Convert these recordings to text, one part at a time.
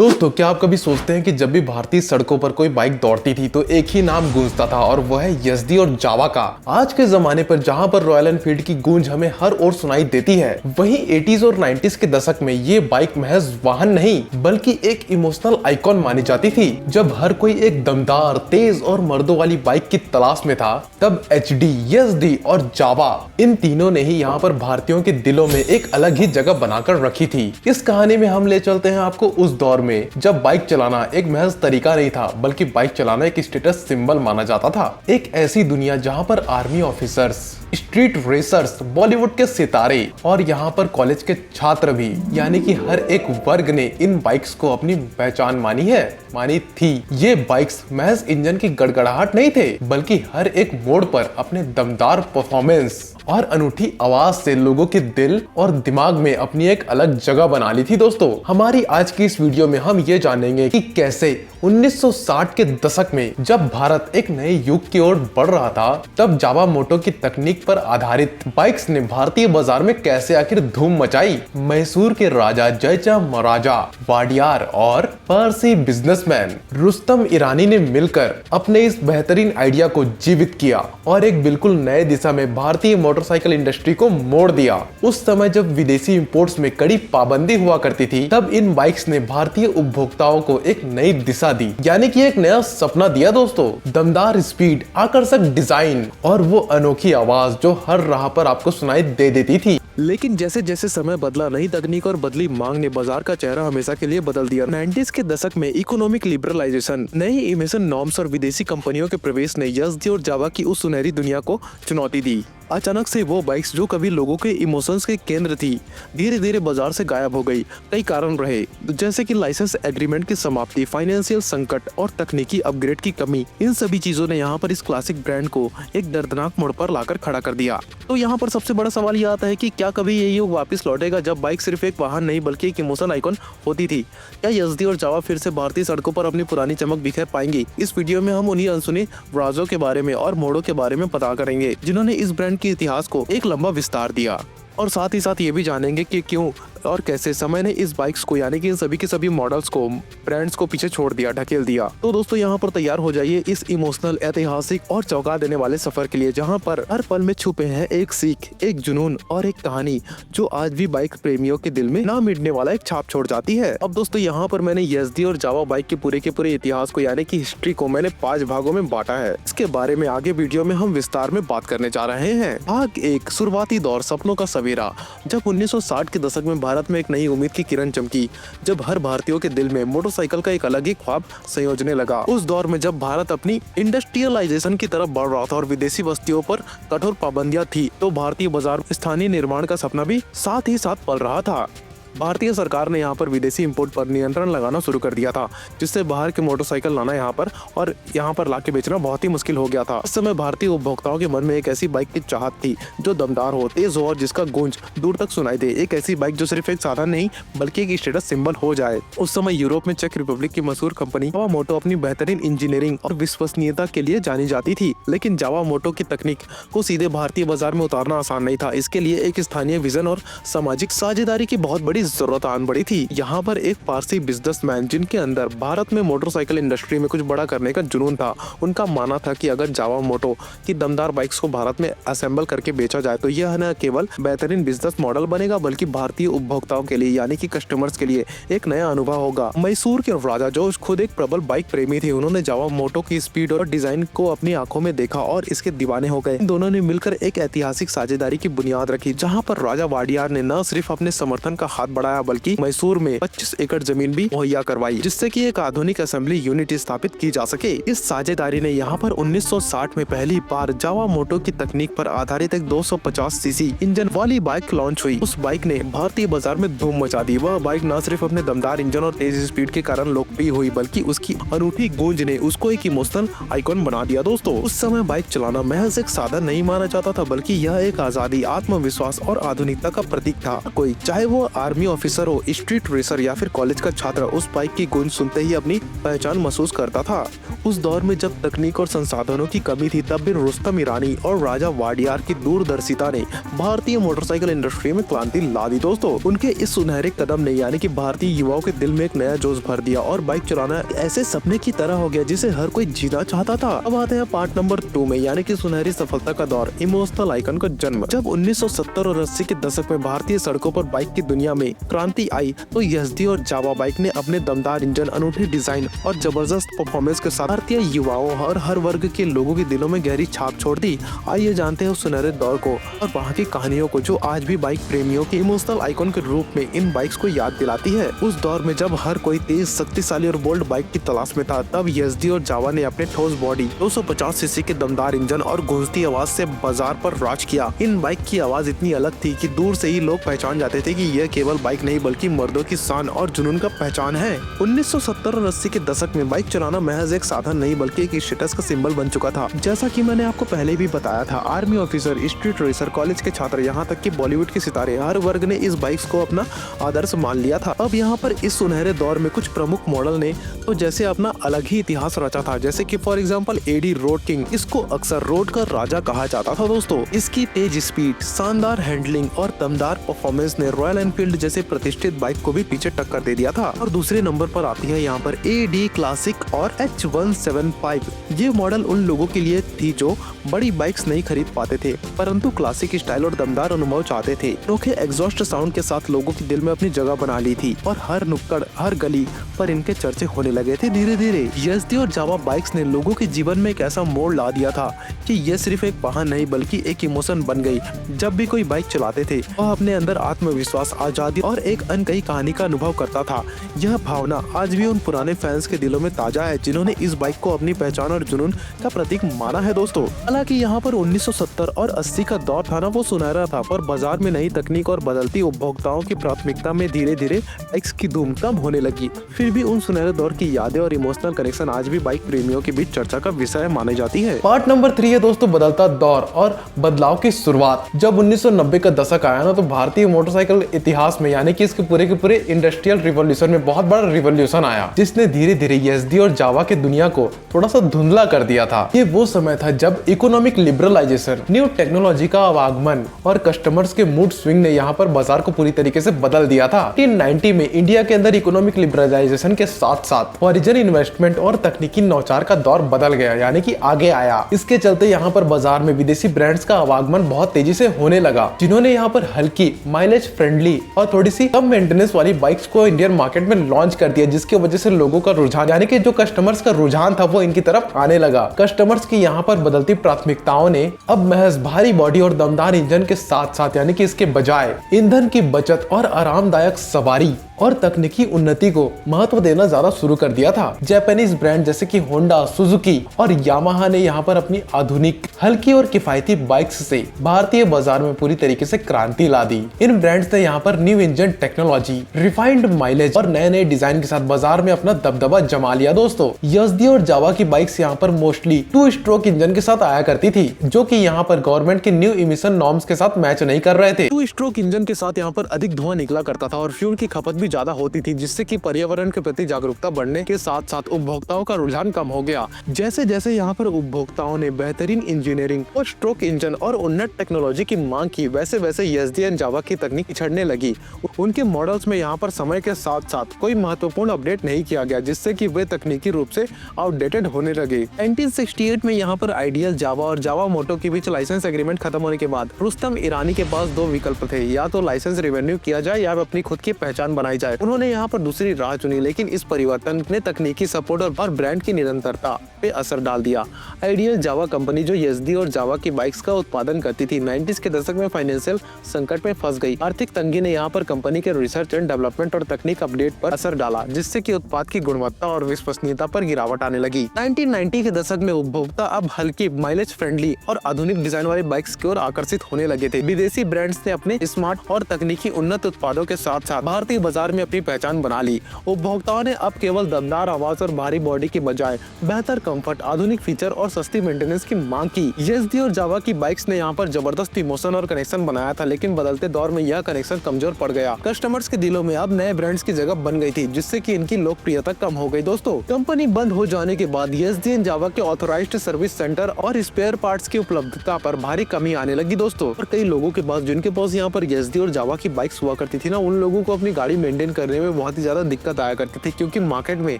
दोस्तों, क्या आप कभी सोचते हैं कि जब भी भारतीय सड़कों पर कोई बाइक दौड़ती थी तो एक ही नाम गूंजता था और वो है यज़दी और जावा का। आज के जमाने पर जहां पर रॉयल एनफील्ड की गूंज हमें हर ओर सुनाई देती है, वहीं 80s और 90s के दशक में ये बाइक महज वाहन नहीं बल्कि एक इमोशनल आइकॉन मानी जाती थी। जब हर कोई एक दमदार, तेज और मर्दों वाली बाइक की तलाश में था, तब एचडी, यज़दी और जावा, इन तीनों ने ही यहाँ पर भारतीयों के दिलों में एक अलग ही जगह बनाकर रखी थी। इस कहानी में हम ले चलते हैं आपको उस दौर में जब बाइक चलाना एक महज तरीका नहीं था बल्कि बाइक चलाना एक स्टेटस सिंबल माना जाता था। एक ऐसी दुनिया जहां पर army officers, street racers, Bollywood के सितारे और यहाँ पर कॉलेज के छात्र भी, यानी कि हर एक वर्ग ने इन बाइक्स को अपनी पहचान मानी थी। ये बाइक्स महज इंजन की गड़गड़ाहट नहीं थे बल्कि हर एक मोड़ पर अपने दमदार परफॉर्मेंस और अनूठी आवाज से लोगों के दिल और दिमाग में अपनी एक अलग जगह बना ली थी। दोस्तों, हमारी आज की इस वीडियो में हम ये जानेंगे कि कैसे 1960 के दशक में जब भारत एक नए युग की ओर बढ़ रहा था, तब जावा मोटो की तकनीक पर आधारित बाइक्स ने भारतीय बाजार में कैसे आखिर धूम मचाई। मैसूर के राजा जयचांद महाराजा वाडियार और पारसी बिजनेसमैन रुस्तम ईरानी ने मिलकर अपने इस बेहतरीन आइडिया को जीवित किया और एक बिल्कुल नए दिशा में भारतीय मोटरसाइकिल इंडस्ट्री को मोड़ दिया। उस समय जब विदेशी इंपोर्ट्स में कड़ी पाबंदी हुआ करती थी, तब इन बाइक्स ने भारतीय उपभोक्ताओं को एक नई दिशा दी, यानी कि एक नया सपना दिया। दोस्तों, दमदार स्पीड, आकर्षक डिजाइन और वो अनोखी आवाज जो हर राह पर आपको सुनाई दे देती थी। लेकिन जैसे जैसे समय बदला, नई तकनीक और बदली मांग ने बाजार का चेहरा हमेशा के लिए बदल दिया। 90s के दशक में इकोनॉमिक लिबरलाइजेशन, नई इमिशन नॉर्म्स और विदेशी कंपनियों के प्रवेश ने यज़दी और जावा की उस सुनहरी दुनिया को चुनौती दी। अचानक से वो बाइक्स जो कभी लोगों के इमोशंस के केंद्र थी, धीरे धीरे बाजार से गायब हो गई। कई कारण रहे, जैसे कि लाइसेंस एग्रीमेंट की समाप्ति, फाइनेंशियल संकट और तकनीकी अपग्रेड की कमी। इन सभी चीजों ने यहाँ पर इस क्लासिक ब्रांड को एक दर्दनाक मोड़ पर लाकर खड़ा कर दिया। तो यहाँ पर सबसे बड़ा सवाल यह आता है कि क्या कभी ये युग वापस लौटेगा जब बाइक सिर्फ एक वाहन नहीं बल्कि एक इमोशन आइकॉन होती थी? क्या यज़दी और जावा फिर से भारतीय सड़कों पर अपनी पुरानी चमक बिखेर पाएंगी? इस वीडियो में हम उन्हीं अनसुनी राजों के बारे में और मोड़ों के बारे में पता करेंगे जिन्होंने इस ब्रांड के इतिहास को एक लंबा विस्तार दिया, और साथ ही साथ ये भी जानेंगे कि क्यों और कैसे समय ने इस बाइक्स को, यानी कि इन सभी के सभी मॉडल्स को, ब्रांड्स को पीछे छोड़ दिया, ढकेल दिया। तो दोस्तों, यहाँ पर तैयार हो जाइए इस इमोशनल, ऐतिहासिक और चौंका देने वाले सफर के लिए, जहाँ पर हर पल में छुपे हैं एक सीख, एक जुनून और एक कहानी जो आज भी बाइक प्रेमियों के दिल में ना मिटने वाला एक छाप छोड़ जाती है। अब दोस्तों, यहाँ पर मैंने यज़दी और जावा बाइक के पूरे इतिहास को, यानी कि हिस्ट्री को मैंने 5 भागों में बांटा है। इसके बारे में आगे वीडियो में हम विस्तार में बात करने जा रहे हैं। भाग 1, शुरुआती दौर, सपनों का सवेरा। जब 1960 के दशक में भारत में एक नई उम्मीद की किरण चमकी, जब हर भारतीयों के दिल में मोटरसाइकिल का एक अलग ही ख्वाब संयोजने लगा। उस दौर में जब भारत अपनी इंडस्ट्रियलाइजेशन की तरफ बढ़ रहा था और विदेशी वस्तुओं पर कठोर पाबंदियां थी, तो भारतीय बाजार स्थानीय निर्माण का सपना भी साथ ही साथ पल रहा था। भारतीय सरकार ने यहाँ पर विदेशी इंपोर्ट पर नियंत्रण लगाना शुरू कर दिया था, जिससे बाहर के मोटरसाइकिल लाना यहाँ पर लाके बेचना बहुत ही मुश्किल हो गया था। उस समय भारतीय उपभोक्ताओं के मन में एक ऐसी बाइक की चाहत थी जो दमदार हो, तेज हो और जिसका गूंज दूर तक सुनाई दे। एक ऐसी बाइक जो सिर्फ एक साधन नहीं बल्कि एक स्टेटस सिंबल हो जाए। उस समय यूरोप में चेक रिपब्लिक की मशहूर कंपनी जावा मोटो अपनी बेहतरीन इंजीनियरिंग और विश्वसनीयता के लिए जानी जाती थी। लेकिन जावा मोटो की तकनीक को सीधे भारतीय बाजार में उतारना आसान नहीं था। इसके लिए एक स्थानीय विजन और सामाजिक साझेदारी की बहुत बड़ी जरूरत आन पड़ी थी। यहाँ पर एक पारसी बिजनेसमैन, जिनके अंदर भारत में मोटरसाइकिल इंडस्ट्री में कुछ बड़ा करने का जुनून था, उनका मानना था कि अगर जावा मोटो की दमदार बाइक्स को भारत में असेंबल करके बेचा जाए तो यह न केवल बेहतरीन बिजनेस मॉडल बनेगा बल्कि भारतीय उपभोक्ताओं के लिए, यानी कि कस्टमर्स के लिए एक नया अनुभव होगा। मैसूर के राजा, जो खुद एक प्रबल बाइक प्रेमी थे, उन्होंने जावा मोटो की स्पीड और डिजाइन को अपनी आंखों में देखा और इसके दीवाने हो गए। दोनों ने मिलकर एक ऐतिहासिक साझेदारी की बुनियाद रखी, जहाँ पर राजा वाडियार ने न सिर्फ अपने समर्थन का हाथ बढ़ाया बल्कि मैसूर में 25 एकड़ जमीन भी मुहैया करवाई, जिससे कि एक आधुनिक असेंबली यूनिट स्थापित की जा सके। इस साझेदारी ने यहाँ पर 1960 में पहली बार जावा मोटो की तकनीक पर आधारित एक 250 सीसी इंजन वाली बाइक लॉन्च हुई। उस बाइक ने भारतीय बाजार में धूम मचा दी। वह बाइक न सिर्फ अपने दमदार इंजन और तेज स्पीड के कारण लोकप्रिय हुई बल्कि उसकी अनूठी गूंज ने उसको एक इमोशनल आइकॉन बना दिया। दोस्तों, उस समय बाइक चलाना महज एक साधन नहीं माना जाता था बल्कि यह एक आजादी, आत्मविश्वास और आधुनिकता का प्रतीक था। कोई चाहे वो आर्मी आर्मी ऑफिसर हो, स्ट्रीट रेसर या फिर कॉलेज का छात्र, उस बाइक की गूंज सुनते ही अपनी पहचान महसूस करता था। उस दौर में जब तकनीक और संसाधनों की कमी थी, तब भी रुस्तम ईरानी और राजा वाडियार की दूरदर्शिता ने भारतीय मोटरसाइकिल इंडस्ट्री में क्रांति ला दी। दोस्तों, उनके इस सुनहरे कदम ने यानी कि भारतीय युवाओं के दिल में एक नया जोश भर दिया और बाइक चलाना ऐसे सपने की तरह हो गया जिसे हर कोई जीना चाहता था। अब आते हैं पार्ट नंबर 2 में, यानी कि सुनहरी सफलता का दौर, इमोशनल आइकन का जन्म। जब 1970 और 80 के दशक में भारतीय सड़कों पर बाइक की दुनिया में क्रांति आई, तो यज़दी और जावा बाइक ने अपने दमदार इंजन, अनूठी डिजाइन और जबरदस्त परफॉर्मेंस के साथ भारतीय युवाओं और हर वर्ग के लोगों के दिलों में गहरी छाप छोड़ दी। आइए जानते हैं उस सुनहरे दौर को और वहाँ की कहानियों को, जो आज भी बाइक प्रेमियों के इमोशनल आइकॉन के रूप में इन बाइक्स को याद दिलाती है। उस दौर में जब हर कोई तेज, शक्तिशाली और बोल्ड बाइक की तलाश में था, तब यज़दी और जावा ने अपने ठोस बॉडी, 250 सीसी के दमदार इंजन और गूंजती आवाज से बाजार पर राज किया। इन बाइक की आवाज इतनी अलग थी कि दूर से ही लोग पहचान जाते थे कि यह केवल बाइक नहीं बल्कि मर्दों की शान और जुनून का पहचान है। 1970 और 80 के दशक में बाइक चलाना महज एक साधन नहीं बल्कि एक स्टेटस का सिंबल बन चुका था। जैसा कि मैंने आपको पहले भी बताया था, army officer, street racer, college के छात्र, यहाँ तक कि बॉलीवुड के सितारे, हर वर्ग ने इस बाइक्स को अपना आदर्श मान लिया था। अब यहाँ पर इस सुनहरे दौर में कुछ प्रमुख मॉडल ने तो जैसे अपना अलग ही इतिहास रचा था, जैसे कि फॉर एग्जांपल एडी रोड किंग। इसको अक्सर रोड का राजा कहा जाता था। दोस्तों, इसकी तेज स्पीड, शानदार हैंडलिंग और दमदार परफॉर्मेंस ने रॉयल एनफील्ड जैसे प्रतिष्ठित बाइक को भी पीछे टक्कर दे दिया था। और दूसरे नंबर पर आती है यहाँ पर एडी क्लासिक और H175। ये मॉडल उन लोगों के लिए थी जो बड़ी बाइक्स नहीं खरीद पाते थे, परंतु क्लासिक स्टाइल और दमदार अनुभव चाहते थे। अनोखे एग्जॉस्ट साउंड के साथ लोगों के दिल में अपनी जगह बना ली थी और हर नुक्कड़, हर गली पर इनके चर्चे होने लगे थे। धीरे धीरे यज़दी और जावा बाइक्स ने लोगों के जीवन में एक ऐसा मोड़ ला दिया था कि ये सिर्फ एक वाहन नहीं बल्कि एक इमोशन बन गई। जब भी कोई बाइक चलाते थे, वह अपने अंदर आत्मविश्वास, आजादी और एक अनकही कहानी का अनुभव करता था। यह भावना आज भी उन पुराने फैंस के दिलों में ताजा है जिन्होंने इस बाइक को अपनी पहचान और जुनून का प्रतीक माना है। दोस्तों, हालांकि यहाँ पर 1970 और 80 का दौर था ना, वो सुनहरा था, पर बाजार में नई तकनीक और बदलती उपभोक्ताओं की प्राथमिकता में धीरे धीरे बाइक्स की धूम कम होने लगी। फिर भी उन सुनहरे दौर की यादें और इमोशनल कनेक्शन आज भी बाइक प्रेमियों के बीच चर्चा का विषय मानी जाती है। पार्ट नंबर 3 है दोस्तों, बदलता दौर और बदलाव की शुरुआत। जब 1990 का दशक आया ना, तो भारतीय मोटरसाइकिल इतिहास में यानी कि इसके पूरे के पूरे इंडस्ट्रियल रिवॉल्यूशन में बहुत बड़ा रिवॉल्यूशन आया, जिसने धीरे धीरे यज़दी और जावा की दुनिया को थोड़ा सा धुंधला कर दिया था। ये वो समय था जब इकोनॉमिक लिबरलाइजेशन, न्यू टेक्नोलॉजी का आवागमन और कस्टमर्स के मूड स्विंग ने यहाँ पर बाजार को पूरी तरीके से बदल दिया था। 1990 में इंडिया के अंदर इकोनॉमिक लिबरलाइजेशन के साथ साथ फॉरेन इन्वेस्टमेंट और तकनीकी नौचार का दौर बदल गया, यानी कि आगे आया। इसके चलते यहाँ पर बाजार में विदेशी ब्रांड्स का आवागमन बहुत तेजी से होने लगा, जिन्होंने यहाँ पर हल्की, माइलेज फ्रेंडली और थोड़ी सी कम मेंटेनेंस वाली बाइक्स को इंडियन मार्केट में लॉन्च कर दिया, जिसकी वजह से लोगों का रुझान, यानी कि जो कस्टमर्स का रुझान था, वो इनकी तरफ आने लगा। कस्टमर्स की यहाँ पर बदलती प्राथमिकताओं ने अब महज भारी बॉडी और दमदार इंजन के साथ साथ, यानी कि इसके बजाय ईंधन की बचत और आरामदायक सवारी और तकनीकी उन्नति को महत्व देना ज्यादा शुरू कर दिया था। जापानीज ब्रांड जैसे कि होंडा, सुजुकी और यामाहा ने यहाँ पर अपनी आधुनिक, हल्की और किफायती बाइक्स से भारतीय बाजार में पूरी तरीके से क्रांति ला दी। इन ब्रांड्स ने यहाँ पर new engine technology, refined mileage और नए नए डिजाइन के साथ बाजार में अपना दबदबा जमा लिया। दोस्तों, यज़दी और जावा की बाइक्स यहाँ पर मोस्टली 2 स्ट्रोक इंजन के साथ आया करती थी, जो कि यहाँ पर गवर्नमेंट के न्यू इमिशन नॉर्म्स के साथ मैच नहीं कर रहे थे। 2 स्ट्रोक इंजन के साथ यहाँ पर अधिक धुआं निकला करता था और फ्यूल की खपत भी ज्यादा होती थी, जिससे कि पर्यावरण के प्रति जागरूकता बढ़ने के साथ साथ उपभोक्ताओं का रुझान कम हो गया। जैसे जैसे यहाँ पर उपभोक्ताओं ने बेहतरीन इंजीनियरिंग और स्ट्रोक इंजन और उन्नत टेक्नोलॉजी की मांग की, वैसे वैसे यज़दी एंड जावा की तकनीक पिछड़ने लगी। उनके मॉडल्स में यहाँ पर समय के साथ साथ कोई महत्वपूर्ण अपडेट नहीं किया गया, जिससे कि वे तकनीकी रूप से आउटडेटेड होने लगे। 1968 में यहाँ पर आइडियल जावा और जावा मोटो के बीच लाइसेंस एग्रीमेंट खत्म होने के बाद रुस्तम ईरानी के पास 2 विकल्प थे, या तो लाइसेंस रिवेन्यू किया जाए या अपनी खुद की पहचान बनाई जाए। उन्होंने यहाँ पर दूसरी राह चुनी, लेकिन इस परिवर्तन ने तकनीकी सपोर्ट और ब्रांड की निरंतरता पे असर डाल दिया। आइडियल जावा कंपनी, जो यज़दी और जावा की बाइक्स का उत्पादन करती थी, 90s के दशक में फाइनेंशियल संकट में फंस गई। आर्थिक तंगी ने यहाँ पर कंपनी के रिसर्च एंड डेवलपमेंट और तकनीक अपडेट पर असर डाला, जिससे कि उत्पाद की गुणवत्ता और विश्वसनीयता पर गिरावट आने लगी। 1990 के दशक में उपभोक्ता अब हल्की, माइलेज फ्रेंडली और आधुनिक डिजाइन वाली बाइक्स की ओर आकर्षित होने लगे थे। विदेशी ब्रांड्स ने अपने स्मार्ट और तकनीकी उन्नत उत्पादों के साथ साथ भारतीय बाजार में अपनी पहचान बना ली। उपभोक्ताओं ने अब केवल दमदार आवाज और भारी बॉडी की बजाय बेहतर कंफर्ट, आधुनिक फीचर और सस्ती मेंटेनेंस की मांग की। यज़दी और जावा की बाइक्स ने यहाँ पर जबरदस्त इमोशन और कनेक्शन बनाया था, लेकिन बदलते दौर में यह कनेक्शन कमजोर पड़ बढ़ गया। कस्टमर्स के दिलों में अब नए ब्रांड्स की जगह बन गई थी, जिससे कि इनकी लोकप्रियता कम हो गई। दोस्तों, कंपनी बंद हो जाने के बाद YSD एंड जावा के ऑथराइज्ड सर्विस सेंटर और स्पेयर पार्ट्स की उपलब्धता पर भारी कमी आने लगी। दोस्तों, और कई लोगों के पास जिनके पास यहाँ पर YSD और जावा की बाइक्स हुआ करती थी ना, उन लोगों को अपनी गाड़ी मेंटेन करने में बहुत ही ज्यादा दिक्कत आया करती थी, क्योंकि मार्केट में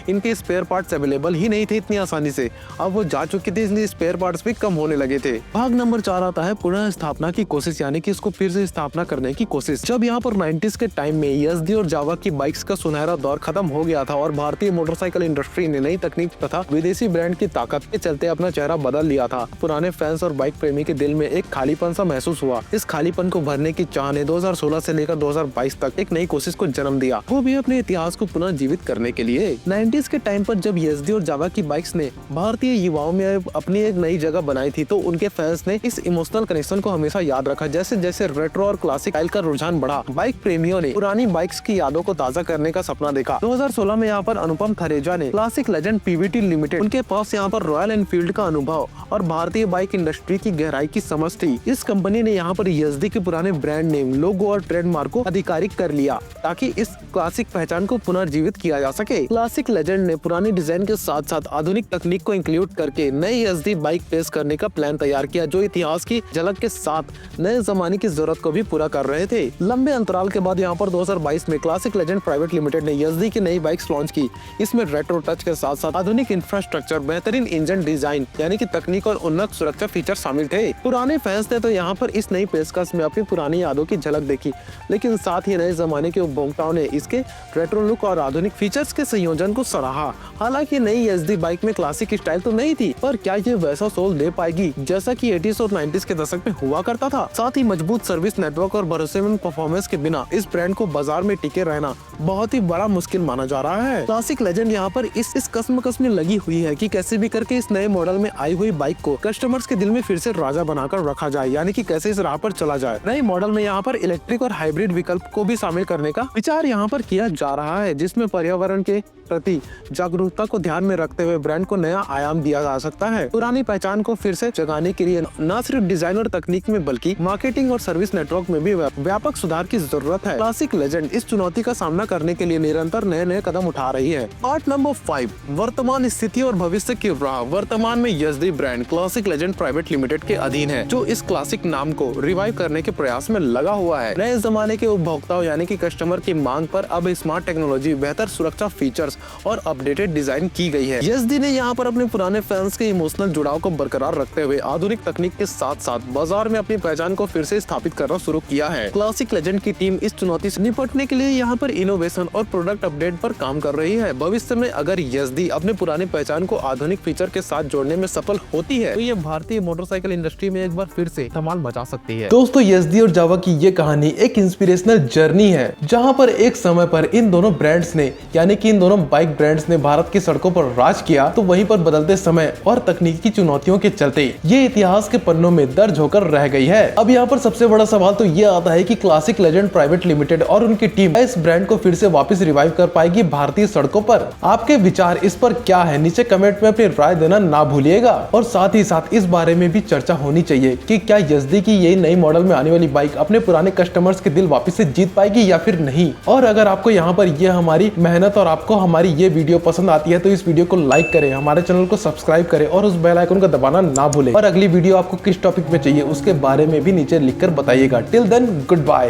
इनके स्पेयर पार्ट्स अवेलेबल ही नहीं थे इतनी आसानी से। अब वो जा चुकी थी, इसलिए स्पेयर पार्ट्स भी कम होने लगे थे। भाग नंबर 4 आता है पुनः स्थापना की कोशिश, यानी कि इसको फिर से स्थापना करने की कोशिश। जब यहाँ पर 90s के टाइम में YSD और जावा की बाइक्स का सुनहरा दौर खत्म हो गया था और भारतीय मोटरसाइकिल इंडस्ट्री ने नई तकनीक तथा विदेशी ब्रांड की ताकत के चलते अपना चेहरा बदल लिया था, पुराने फैंस और बाइक प्रेमी के दिल में एक खालीपन सा महसूस हुआ। इस खालीपन को भरने की चाह ने 2016 से लेकर 2022 तक एक नई कोशिश को जन्म दिया, वो भी अपने इतिहास को पुनः जीवित करने के लिए। 90s के टाइम पर जब YSD और जावा की बाइक्स ने भारतीय युवाओं में अपनी एक नई जगह बनाई थी, तो उनके फैंस ने इस इमोशनल कनेक्शन को हमेशा याद रखा। जैसे जैसे रेट्रो और क्लासिक स्टाइल का रुझान बढ़ा, बाइक प्रेमियों ने पुरानी बाइक्स की यादों को ताजा करने का सपना देखा। 2016 में यहाँ पर अनुपम थरेजा ने क्लासिक लेजेंड PVT लिमिटेड, उनके पास यहाँ पर रॉयल एनफील्ड का अनुभव और भारतीय बाइक इंडस्ट्री की गहराई की समझ थी। इस कंपनी ने यहाँ पर YSD के पुराने ब्रांड नेम, लोगो और ट्रेडमार्क को आधिकारिक कर लिया, ताकि इस क्लासिक पहचान को पुनर्जीवित किया जा सके। क्लासिक लेजेंड ने पुरानी डिजाइन के साथ साथ आधुनिक तकनीक को इंक्लूड करके नई YSD बाइक पेश करने का प्लान तैयार किया, जो इतिहास की झलक के साथ नए जमाने की जरूरत को भी पूरा कर रहे थे। लंबे अंतराल के बाद यहाँ पर 2022 में क्लासिक लेजेंड प्राइवेट लिमिटेड ने YSD की नई बाइक्स लॉन्च की। इसमें रेट्रो टच के साथ साथ आधुनिक इंफ्रास्ट्रक्चर, बेहतरीन इंजन डिजाइन यानी कि तकनीक और उन्नत सुरक्षा फीचर शामिल थे। पुराने फैंस ने तो यहाँ पर इस नई पेशकश में अपनी पुरानी यादों की झलक देखी, लेकिन साथ ही नए जमाने के उपभोक्ताओं ने इसके रेट्रो लुक और आधुनिक फीचर्स के संयोजन को सराहा। हालांकि नई YSD बाइक में क्लासिक स्टाइल तो नहीं थी, पर क्या ये वैसा सोल दे पाएगी जैसा कि 80s और 90s के दशक में हुआ करता था। साथ ही मजबूत सर्विस नेटवर्क और भरोसेमंद परफॉर्मेंस के बिना इस ब्रांड को बाजार में टिके रहना बहुत ही बड़ा मुश्किल माना जा रहा है। क्लासिक लेजेंड यहाँ पर इस कसम में लगी हुई है कि कैसे भी करके इस नए मॉडल में आई हुई बाइक को कस्टमर्स के दिल में फिर से राजा बनाकर रखा जाए, यानी कि कैसे इस राह पर चला जाए। नए मॉडल में यहाँ पर इलेक्ट्रिक और हाइब्रिड विकल्प को भी शामिल करने का विचार यहाँ पर किया जा रहा है, जिसमें पर्यावरण के प्रति जागरूकता को ध्यान में रखते हुए ब्रांड को नया आयाम दिया जा सकता है। पुरानी पहचान को फिर से जगाने के लिए न सिर्फ डिजाइन और तकनीक में बल्कि मार्केटिंग और सर्विस नेटवर्क में भी व्यापक सुधार की जरूरत है। क्लासिक लेजेंड इस चुनौती का सामना करने के लिए निरंतर नए कदम उठा रही है। पार्ट नंबर 5, वर्तमान स्थिति और भविष्य की राह। वर्तमान में YSD brand classic legend private limited के अधीन है, जो इस क्लासिक नाम को रिवाइव करने के प्रयास में लगा हुआ है। नए जमाने के उपभोक्ताओं यानी कि कस्टमर की मांग पर अब स्मार्ट टेक्नोलॉजी, बेहतर सुरक्षा फीचर्स और अपडेटेड डिजाइन की गई है। YSD ने यहाँ पर अपने पुराने फैंस के इमोशनल जुड़ाव को बरकरार रखते हुए आधुनिक तकनीक के साथ साथ बाजार में अपनी पहचान को फिर से स्थापित करना शुरू किया है। क्लासिक लेजेंड की टीम इस चुनौती से निपटने के लिए यहाँ पर इनोवेशन और प्रोडक्ट अपडेट पर काम कर रही है। भविष्य में अगर YSD अपने पुराने पहचान को आधुनिक फीचर के साथ जोड़ने में सफल होती है, तो ये भारतीय मोटरसाइकिल इंडस्ट्री में एक बार फिर से धमाल मचा सकती है। दोस्तों, YSD और जावा की ये कहानी एक इंस्पिरेशनल जर्नी है, जहाँ पर एक समय पर इन दोनों ब्रांड्स ने यानी कि इन दोनों बाइक ब्रांड्स ने भारत की सड़कों पर राज किया, तो वहीं पर बदलते समय और तकनीकी चुनौतियों के चलते ये इतिहास के पन्नों में दर्ज होकर रह गई है। अब यहाँ पर सबसे बड़ा सवाल तो ये आता है कि क्लासिक लेजेंड प्राइवेट लिमिटेड और उनकी टीम इस ब्रांड को फिर से वापस रिवाइव कर पाएगी भारतीय सड़कों पर। आपके विचार इस पर क्या है, नीचे कमेंट में अपनी राय देना ना भूलिएगा। और साथ ही साथ इस बारे में भी चर्चा होनी चाहिए कि क्या YSD की यही नई मॉडल में आने वाली बाइक अपने पुराने कस्टमर्स के दिल वापस से जीत पाएगी या फिर नहीं। और अगर आपको यहाँ पर ये हमारी मेहनत और आपको हमारी ये वीडियो पसंद आती है तो इस वीडियो को लाइक करें, हमारे चैनल को सब्सक्राइब करें और उस बेल आइकन को दबाना ना भूलें। और अगली वीडियो आपको किस टॉपिक पे चाहिए उसके बारे में भी नीचे लिखकर बताइएगा। Till then, good bye.